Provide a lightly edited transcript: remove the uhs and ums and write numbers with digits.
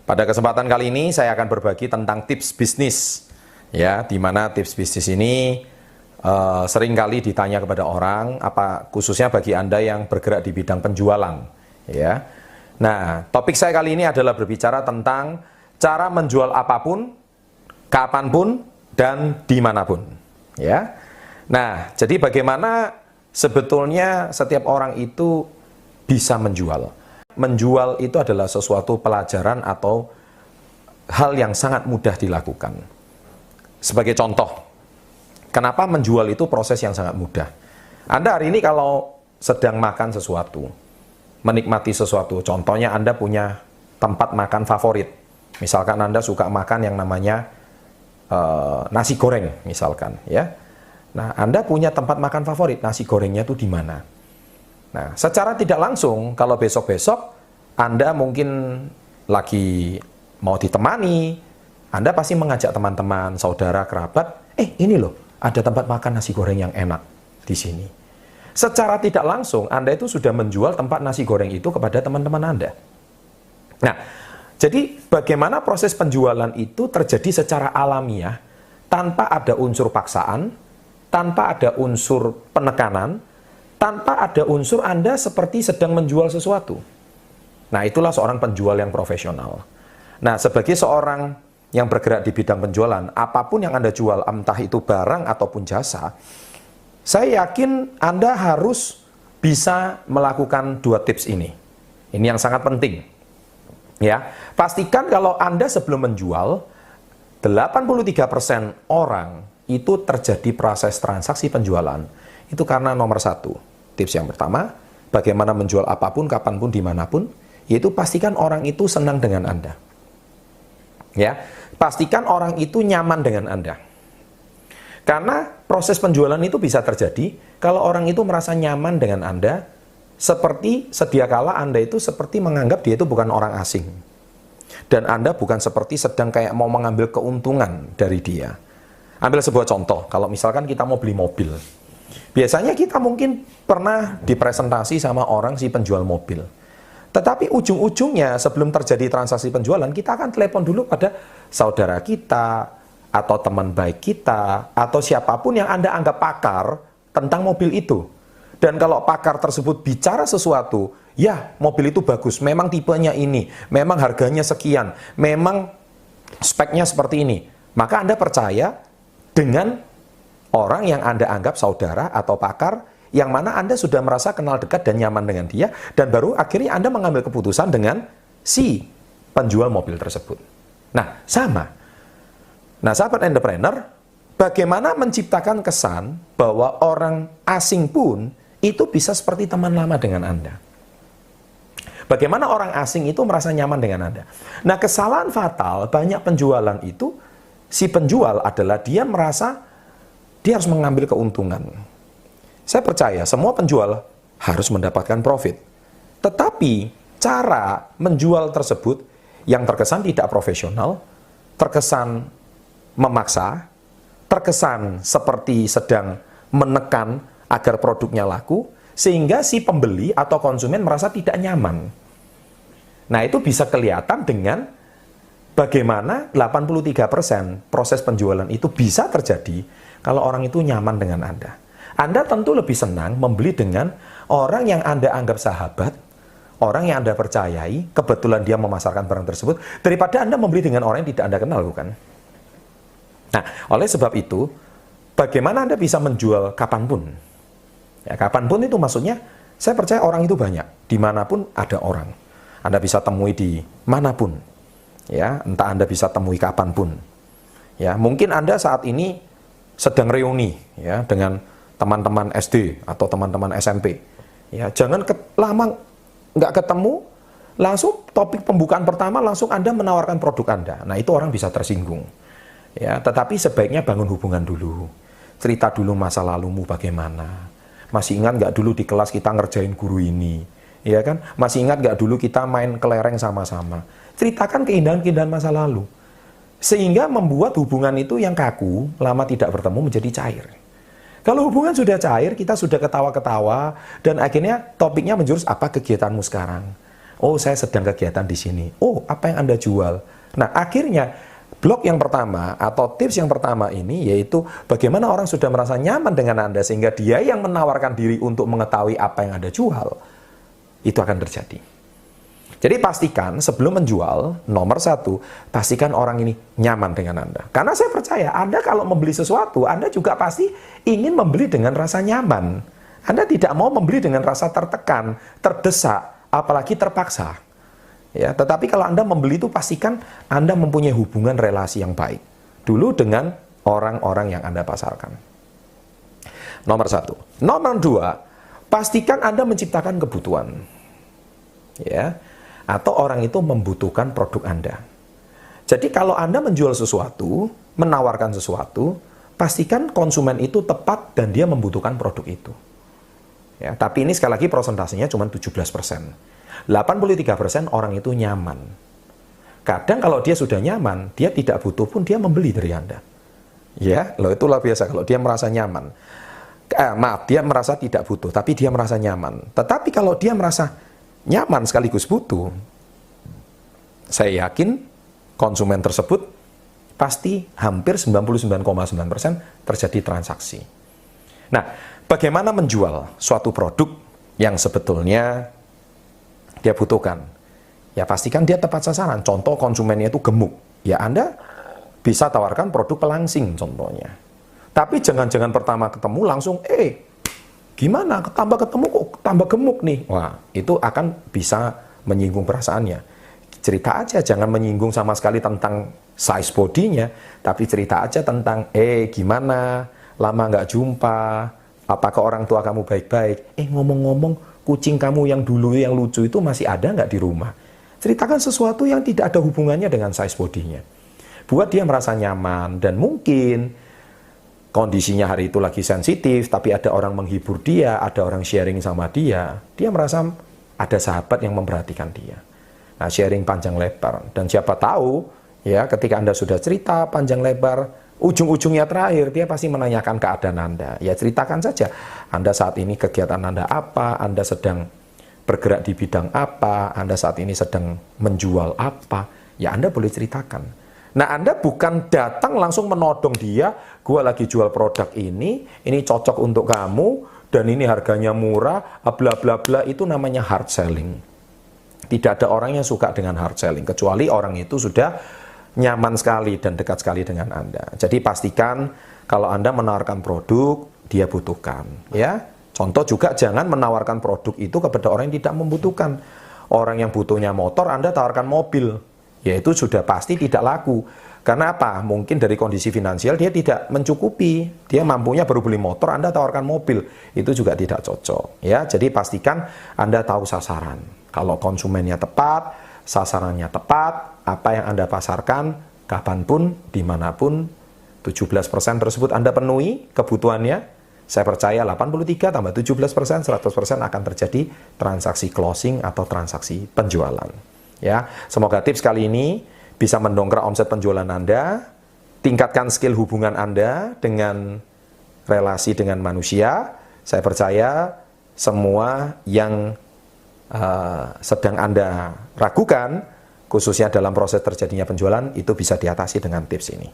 Pada kesempatan kali ini saya akan berbagi tentang tips bisnis, ya, di mana tips bisnis ini seringkali ditanya kepada orang, khususnya bagi Anda yang bergerak di bidang penjualan, ya. Nah, topik saya kali ini adalah berbicara tentang cara menjual apapun, kapanpun, dan dimanapun, ya. Nah, jadi bagaimana sebetulnya setiap orang itu bisa menjual? Menjual itu adalah sesuatu pelajaran atau hal yang sangat mudah dilakukan. Sebagai contoh, kenapa menjual itu proses yang sangat mudah? Anda hari ini kalau sedang makan sesuatu, menikmati sesuatu, contohnya Anda punya tempat makan favorit. Misalkan Anda suka makan yang namanya nasi goreng, misalkan, ya. Nah, Anda punya tempat makan favorit, nasi gorengnya itu di mana? Nah, secara tidak langsung, kalau besok-besok Anda mungkin lagi mau ditemani, Anda pasti mengajak teman-teman, saudara, kerabat, ini loh, ada tempat makan nasi goreng yang enak di sini. Secara tidak langsung, Anda itu sudah menjual tempat nasi goreng itu kepada teman-teman Anda. Nah, jadi bagaimana proses penjualan itu terjadi secara alamiah, tanpa ada unsur paksaan, tanpa ada unsur penekanan, tanpa ada unsur Anda seperti sedang menjual sesuatu. Nah, itulah seorang penjual yang profesional. Nah, sebagai seorang yang bergerak di bidang penjualan, apapun yang Anda jual, entah itu barang ataupun jasa, saya yakin Anda harus bisa melakukan dua tips ini. Ini yang sangat penting. Ya, pastikan kalau Anda sebelum menjual, 83% orang itu terjadi proses transaksi penjualan. Itu karena nomor satu, tips yang pertama, bagaimana menjual apapun, kapanpun, dimanapun, yaitu pastikan orang itu senang dengan Anda. Ya, pastikan orang itu nyaman dengan Anda. Karena proses penjualan itu bisa terjadi kalau orang itu merasa nyaman dengan Anda, seperti sedia kala Anda itu seperti menganggap dia itu bukan orang asing. Dan Anda bukan seperti sedang kayak mau mengambil keuntungan dari dia. Ambil sebuah contoh, kalau misalkan kita mau beli mobil. Biasanya kita mungkin pernah dipresentasi sama orang si penjual mobil. Tetapi ujung-ujungnya sebelum terjadi transaksi penjualan, kita akan telepon dulu pada saudara kita, atau teman baik kita, atau siapapun yang Anda anggap pakar tentang mobil itu. Dan kalau pakar tersebut bicara sesuatu, ya mobil itu bagus, memang tipenya ini, memang harganya sekian, memang speknya seperti ini. Maka Anda percaya dengan orang yang Anda anggap saudara atau pakar, yang mana Anda sudah merasa kenal dekat dan nyaman dengan dia, dan baru akhirnya Anda mengambil keputusan dengan si penjual mobil tersebut. Nah, sama. Nah, sahabat entrepreneur, bagaimana menciptakan kesan bahwa orang asing pun itu bisa seperti teman lama dengan Anda? Bagaimana orang asing itu merasa nyaman dengan Anda? Nah, kesalahan fatal banyak penjualan itu, si penjual adalah dia merasa dia harus mengambil keuntungan. Saya percaya semua penjual harus mendapatkan profit. Tetapi cara menjual tersebut yang terkesan tidak profesional, terkesan memaksa, terkesan seperti sedang menekan agar produknya laku, sehingga si pembeli atau konsumen merasa tidak nyaman. Nah, itu bisa kelihatan dengan bagaimana 83% proses penjualan itu bisa terjadi kalau orang itu nyaman dengan Anda. Anda tentu lebih senang membeli dengan orang yang Anda anggap sahabat, orang yang Anda percayai, kebetulan dia memasarkan barang tersebut, daripada Anda membeli dengan orang yang tidak Anda kenal, bukan? Nah, oleh sebab itu, bagaimana Anda bisa menjual kapanpun? Ya, kapanpun itu maksudnya, saya percaya orang itu banyak, dimanapun ada orang. Anda bisa temui di manapun, ya, entah Anda bisa temui kapanpun. Ya, mungkin Anda saat ini sedang reuni, ya, dengan teman-teman SD atau teman-teman SMP. Ya, jangan lama nggak ketemu, langsung topik pembukaan pertama langsung Anda menawarkan produk Anda. Nah, itu orang bisa tersinggung. Ya, tetapi sebaiknya bangun hubungan dulu. Cerita dulu masa lalumu bagaimana. Masih ingat nggak dulu di kelas kita ngerjain guru ini? Ya kan? Masih ingat nggak dulu kita main kelereng sama-sama? Ceritakan keindahan-keindahan masa lalu. Sehingga membuat hubungan itu yang kaku, lama tidak bertemu menjadi cair. Kalau hubungan sudah cair, kita sudah ketawa-ketawa, dan akhirnya topiknya menjurus, apa kegiatanmu sekarang? Oh, saya sedang kegiatan di sini. Oh, apa yang Anda jual? Nah, akhirnya blok yang pertama atau tips yang pertama ini yaitu bagaimana orang sudah merasa nyaman dengan Anda sehingga dia yang menawarkan diri untuk mengetahui apa yang Anda jual. Itu akan terjadi. Jadi pastikan sebelum menjual, nomor satu, pastikan orang ini nyaman dengan Anda. Karena saya percaya Anda kalau membeli sesuatu, Anda juga pasti ingin membeli dengan rasa nyaman. Anda tidak mau membeli dengan rasa tertekan, terdesak, apalagi terpaksa. Ya, tetapi kalau Anda membeli itu pastikan Anda mempunyai hubungan relasi yang baik. Dulu dengan orang-orang yang Anda pasarkan. Nomor satu. Nomor dua, pastikan Anda menciptakan kebutuhan. Ya, atau orang itu membutuhkan produk Anda. Jadi kalau Anda menjual sesuatu, menawarkan sesuatu, pastikan konsumen itu tepat dan dia membutuhkan produk itu. Ya, tapi ini sekali lagi prosentasenya cuma 17%. 83% orang itu nyaman. Kadang kalau dia sudah nyaman, dia tidak butuh pun dia membeli dari Anda. Ya, loh itu luar biasa kalau dia merasa nyaman. Dia merasa tidak butuh, tapi dia merasa nyaman. Tetapi kalau dia merasa nyaman sekaligus butuh, saya yakin konsumen tersebut pasti hampir 99,9% terjadi transaksi. Nah, bagaimana menjual suatu produk yang sebetulnya dia butuhkan? Ya pastikan dia tepat sasaran. Contoh konsumennya itu gemuk. Ya Anda bisa tawarkan produk pelangsing contohnya. Tapi jangan-jangan pertama ketemu langsung, gimana? Tambah ketemu kok tambah gemuk nih. Wah, itu akan bisa menyinggung perasaannya. Cerita aja, jangan menyinggung sama sekali tentang size bodinya, tapi cerita aja tentang, gimana? Lama nggak jumpa? Apakah orang tua kamu baik-baik? Ngomong-ngomong, kucing kamu yang dulu yang lucu itu masih ada nggak di rumah? Ceritakan sesuatu yang tidak ada hubungannya dengan size bodinya. Buat dia merasa nyaman, dan mungkin kondisinya hari itu lagi sensitif, tapi ada orang menghibur dia, ada orang sharing sama dia, dia merasa ada sahabat yang memperhatikan dia. Nah, sharing panjang lebar. Dan siapa tahu, ya ketika Anda sudah cerita panjang lebar, ujung-ujungnya terakhir, dia pasti menanyakan keadaan Anda. Ya ceritakan saja, Anda saat ini kegiatan Anda apa, Anda sedang bergerak di bidang apa, Anda saat ini sedang menjual apa, ya Anda boleh ceritakan. Nah, Anda bukan datang langsung menodong dia, gua lagi jual produk ini cocok untuk kamu, dan ini harganya murah, bla bla bla, itu namanya hard selling. Tidak ada orang yang suka dengan hard selling, kecuali orang itu sudah nyaman sekali dan dekat sekali dengan Anda. Jadi pastikan kalau Anda menawarkan produk, dia butuhkan. Ya, contoh juga jangan menawarkan produk itu kepada orang yang tidak membutuhkan. Orang yang butuhnya motor, Anda tawarkan mobil. Ya itu sudah pasti tidak laku. Karena apa? Mungkin dari kondisi finansial dia tidak mencukupi. Dia mampunya baru beli motor, Anda tawarkan mobil. Itu juga tidak cocok. Ya, jadi pastikan Anda tahu sasaran. Kalau konsumennya tepat, sasarannya tepat, apa yang Anda pasarkan, kapanpun, dimanapun, 17% tersebut Anda penuhi kebutuhannya. Saya percaya 83 tambah 17%, 100% akan terjadi transaksi closing atau transaksi penjualan. Ya, semoga tips kali ini bisa mendongkrak omset penjualan Anda, tingkatkan skill hubungan Anda dengan relasi dengan manusia. Saya percaya semua yang sedang Anda ragukan, khususnya dalam proses terjadinya penjualan, itu bisa diatasi dengan tips ini.